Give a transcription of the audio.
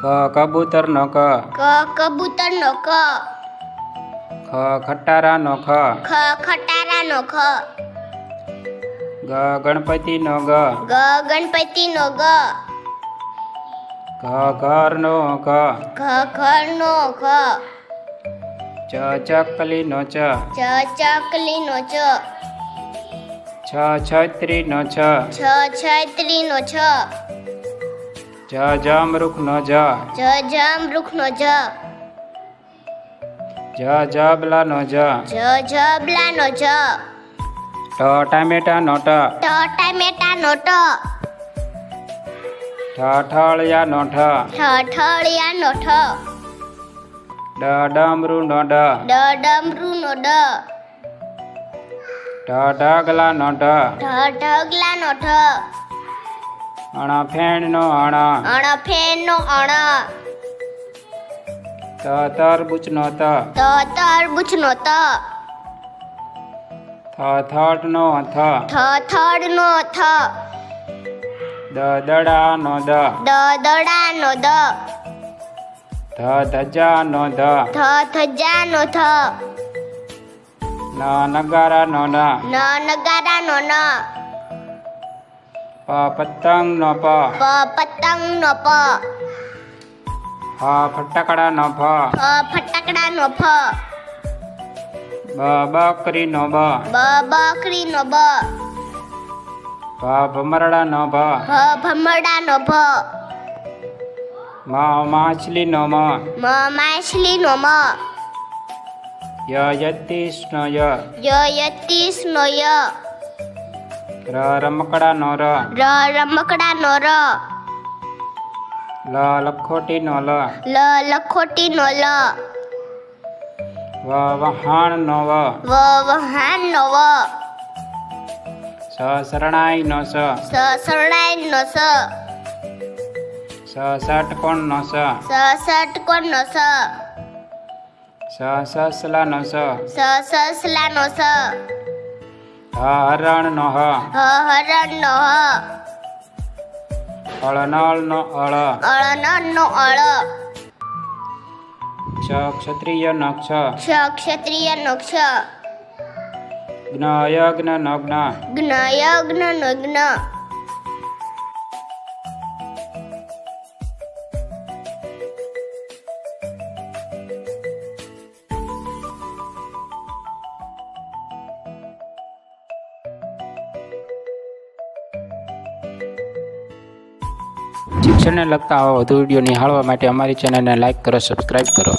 કબૂતર નો ક, કબૂતર નો ક, ખટારા નો ખ, ખટારા નો ખ, ગણપતિ નો ગ, ગણપતિ નો ગ, ઘર નો ઘ, ઘર નો ઘ, ચકલી નો ચ, ચકલી નો ચ, છત્રી નો છ, છત્રી નો છ, જમરૂખ નો જ, જમરૂખ નો જ, જબલા નો જ, જબલા નો જ, ટામેટા નો ટ, ટામેટા નો ટ, ઠઠળિયા નો ઠ, ઠઠળિયા નો ઠ, ડમરૂ નો ડ, ડમરૂ નો ડ, ઢગલા નો ઢ, ઢગલા નો ઢ, ફેણ નો ફેન નો અણ, તરબૂચ નો ત, તરબૂચ નો ત, થડ નો થ, થડ નો થ, દડા નો દ, દડા નો દ, ધજા નો ધ, ધજા નો ધ, નગારા નો ન, નગારા નો ન, પતંગ નો પ, પતંગ નો પ, ફટાકડા નો ફ, ફટાકડા નો ફ, બકરી નો બ, બકરી નો બ, ભમરડા નો ભ, ભમરડા નો ભ, માછલી નો મ, માછલી નો મ, યતીશ નો ય, યતીશ નો ય, રમકડા નો ર, રમકડા નો ર, લખોટી નો લ, લખોટી નો લ, વહાણ નો વ, વહાણ નો વ, શરણાઈ નો સ, શરણાઈ નો સ, ષટકોણ નો સ, ષટકોણ નો સ, સસલા નો સ, સસલા નો સ, હરણ નો હ, હરણ નો હ, અળનળ નો અળ, અળનળ નો અળ, ક્ષત્રિય નો ક્ષ, ક્ષત્રિય નો ક્ષ, જ્ઞ નો જ્ઞ, જ્ઞ નો જ્ઞ. શિક્ષણને લગતા આવા વધુ વિડીયો નિહાળવા માટે અમારી ચેનલને લાઇક કરો, સબસ્ક્રાઇબ કરો.